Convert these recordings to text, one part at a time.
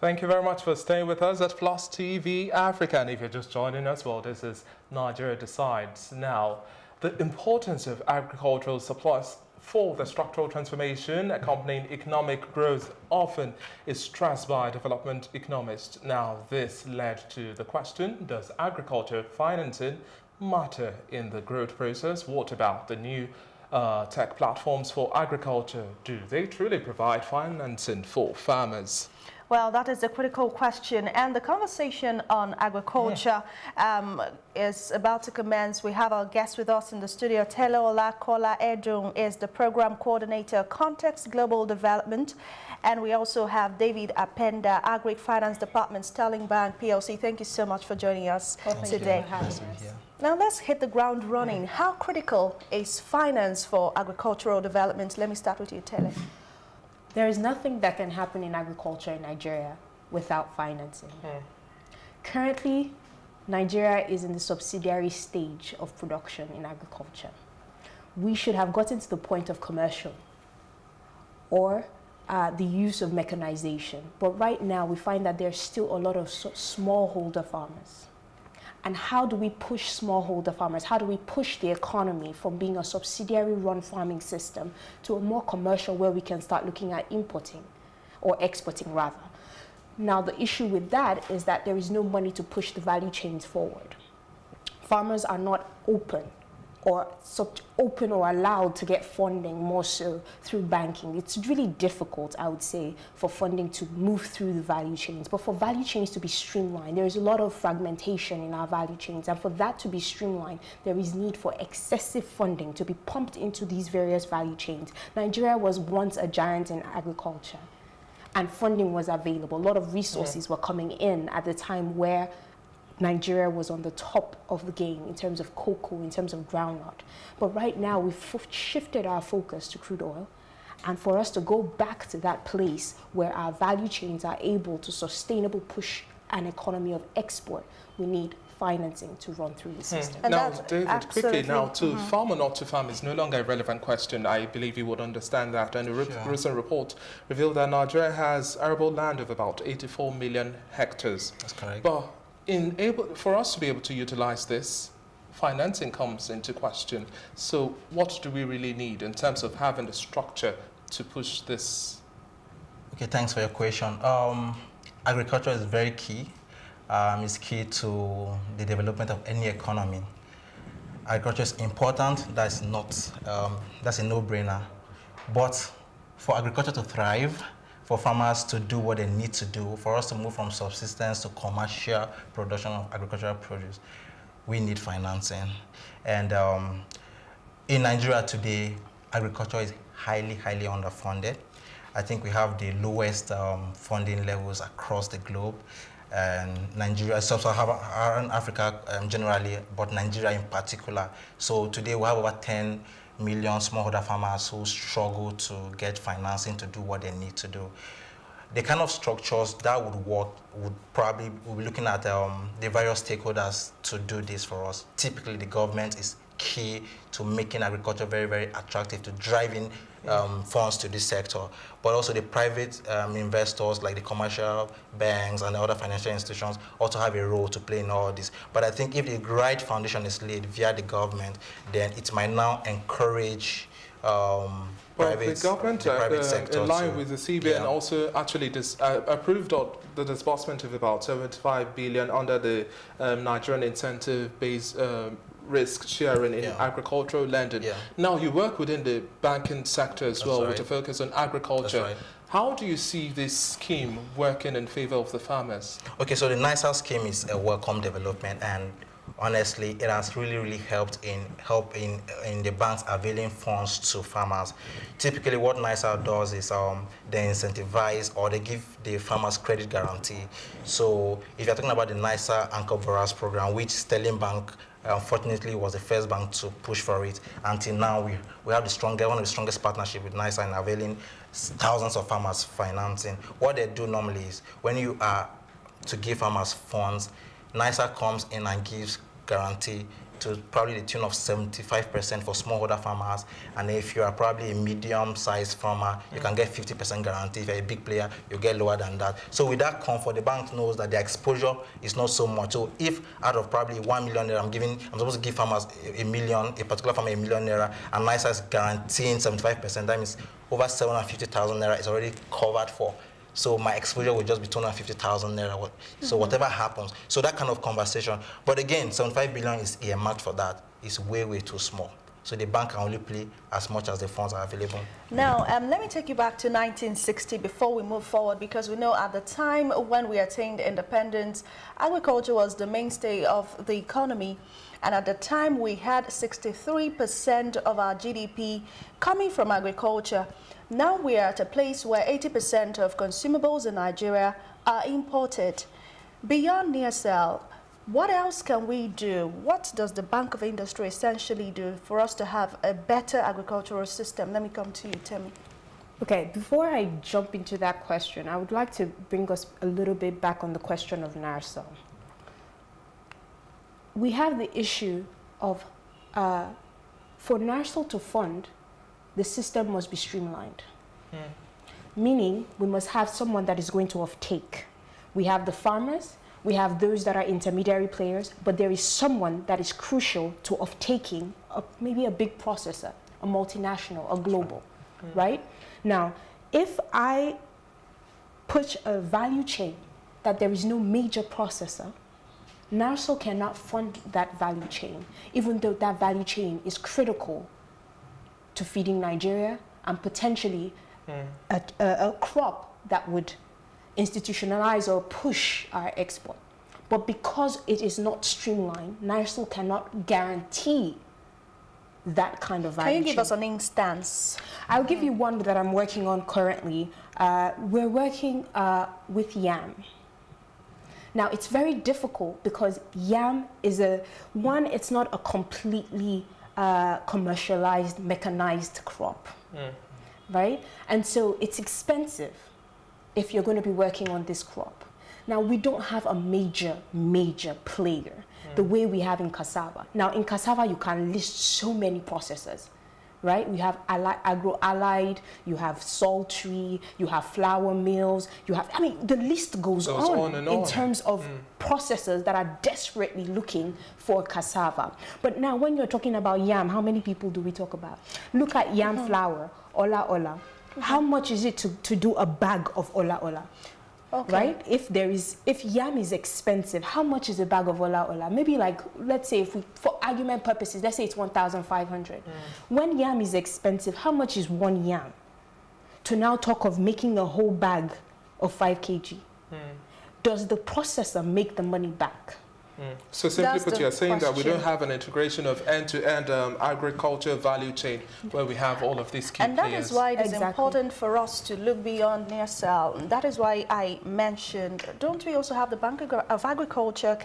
Thank you very much for staying with us at Plus TV Africa. And if you're just joining us, well, this is Nigeria Decides. Now, the importance of agricultural supplies for the structural transformation accompanying economic growth often is stressed by development economists. Now, this led to the question, does agriculture financing matter in the growth process? What about the new tech platforms for agriculture? Do they truly provide financing for farmers? Well, that is a critical question, and the conversation on agriculture is about to commence. We have our guest with us in the studio. Teleola Kola-edun is the program coordinator, Context Global Development, and we also have David Apenda, Agri Finance Department, Sterling Bank PLC. Thank you so much for joining us today. Now let's hit the ground running. How critical is finance for agricultural development? Let me start with you, Tele. There is nothing that can happen in agriculture in Nigeria without financing. Currently, Nigeria is in the subsidiary stage of production in agriculture. We should have gotten to the point of commercial or the use of mechanization. But right now, we find that there's still a lot of smallholder farmers. And how do we push smallholder farmers? How do we push the economy from being a subsidiary-run farming system to a more commercial where we can start looking at importing or exporting rather? Now, the issue with that is that there is no money to push the value chains forward. Farmers are not open or allowed to get funding more so through banking. It's really difficult, I would say, for funding to move through the value chains. But for value chains to be streamlined, there is a lot of fragmentation in our value chains. And for that to be streamlined, there is need for excessive funding to be pumped into these various value chains. Nigeria was once a giant in agriculture, and funding was available. A lot of resources were coming in at the time where Nigeria was on the top of the game in terms of cocoa, in terms of groundnut. But right now, we've shifted our focus to crude oil. And for us to go back to that place where our value chains are able to sustainably push an economy of export, we need financing to run through the system. Now, David, quickly now, to farm or not to farm is no longer a relevant question. I believe you would understand that. And a recent report revealed that Nigeria has arable land of about 84 million hectares. That's correct. But for us to be able to utilize this, financing comes into question. So what do we really need in terms of having the structure to push this? Okay, thanks for your question. Agriculture is very key. It's key to the development of any economy. Agriculture is important. That's a no-brainer. But for agriculture to thrive, for farmers to do what they need to do, for us to move from subsistence to commercial production of agricultural produce, we need financing. And in Nigeria today, agriculture is highly underfunded. I think we have the lowest funding levels across the globe. And Nigeria, sub-Saharan Africa generally, but Nigeria in particular. So today we have over 10 million smallholder farmers who struggle to get financing to do what they need to do. The kind of structures that would work we'll be looking at the various stakeholders to do this for us. Typically, the government is key to making agriculture very attractive, to driving funds to this sector, but also the private investors like the commercial banks and the other financial institutions also have a role to play in all this. But I think if the right foundation is laid via the government, then it might now encourage the government, in line with the CBN, also actually approved of the disbursement of about 75 billion under the Nigerian incentive-based risk sharing in agricultural lending. Now, you work within the banking sector as well, with a focus on agriculture. That's right. How do you see this scheme working in favor of the farmers? Okay, so the NISA scheme is a welcome development, and honestly, it has really helped in the banks availing funds to farmers. Typically, what NISA does is they incentivize or they give the farmers credit guarantee. So if you're talking about the NISA Anchor Borrowers program, which Sterling Bank unfortunately was the first bank to push for it, until now we have one of the strongest partnership with NISA in availing thousands of farmers financing. What they do normally is when you are to give farmers funds, NISA comes in and gives guarantee to probably the tune of 75% for smallholder farmers. And if you are probably a medium-sized farmer, you can get 50% guarantee. If you're a big player, you get lower than that. So with that comfort, the bank knows that their exposure is not so much. So if out of probably 1 million naira, I'm supposed to give farmers a million, a particular farmer a million naira, and NISA is guaranteeing 75%, that means over 750,000 naira is already covered for. So my exposure will just be 250,000 naira. So whatever happens, so that kind of conversation. But again, 75 billion is earmarked for that. It's way, way too small. So the bank can only play as much as the funds are available. Now, let me take you back to 1960 before we move forward, because we know at the time when we attained independence, agriculture was the mainstay of the economy. And at the time, we had 63% of our GDP coming from agriculture. Now we are at a place where 80% of consumables in Nigeria are imported. Beyond NISA, what else can we do? What does the Bank of Industry essentially do for us to have a better agricultural system? Let me come to you, Tim. Okay, before I jump into that question, I would like to bring us a little bit back on the question of NARSA. We have the issue of, for NARSA to fund, the system must be streamlined. Meaning, we must have someone that is going to offtake. We have the farmers, we have those that are intermediary players, but there is someone that is crucial to offtaking maybe a big processor, a multinational, a global, right? Now, if I push a value chain that there is no major processor, NARSO cannot fund that value chain, even though that value chain is critical to feeding Nigeria and potentially a crop that would institutionalize or push our export. But because it is not streamlined, NARSO cannot guarantee that kind of value chain. Can you give us an instance? I'll give you one that I'm working on currently. We're working with yam. Now, it's very difficult because yam is it's not a completely commercialized, mechanized crop, right? And so it's expensive if you're going to be working on this crop. Now, we don't have a major player the way we have in cassava. Now, in cassava, you can list so many processors, right? We have agro-allied, you have sultry, you have flour mills, you have, I mean, the list goes on in terms of processors that are desperately looking for cassava. But now, when you're talking about yam, how many people do we talk about? Look at yam flour, ola. How much is it to do a bag of ola? Okay. Right? If yam is expensive, how much is a bag of ola? Maybe like, let's say for argument purposes, let's say it's 1,500. When yam is expensive, how much is one yam? To now talk of making a whole bag of 5 kg. Does the processor make the money back? So simply put, you're saying that we don't have an integration of end-to-end agriculture value chain where we have all of these key players. And that is why it is important for us to look beyond NISA. That is why I mentioned, don't we also have the Bank of Agriculture?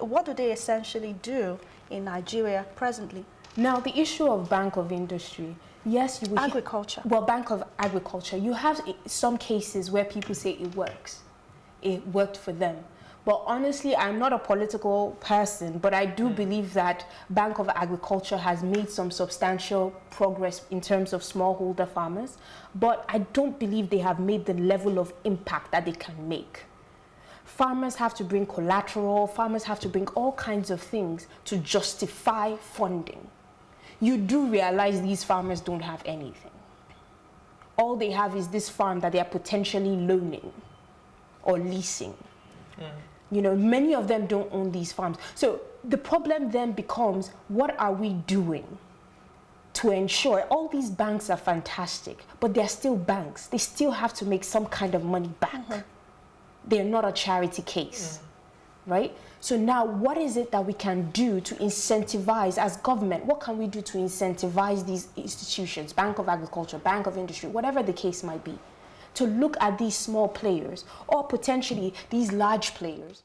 What do they essentially do in Nigeria presently? Now, the issue of Bank of Industry, yes, you will agriculture. Well, Bank of Agriculture, you have some cases where people say it works. It worked for them. But honestly, I'm not a political person, but I do believe that Bank of Agriculture has made some substantial progress in terms of smallholder farmers, but I don't believe they have made the level of impact that they can make. Farmers have to bring collateral, farmers have to bring all kinds of things to justify funding. You do realize these farmers don't have anything. All they have is this farm that they are potentially loaning or leasing. You know, many of them don't own these farms. So the problem then becomes, what are we doing to ensure all these banks are fantastic, but they're still banks. They still have to make some kind of money back. They're not a charity case, right? So now what is it that we can do to incentivize as government? What can we do to incentivize these institutions, Bank of Agriculture, Bank of Industry, whatever the case might be, to look at these small players or potentially these large players?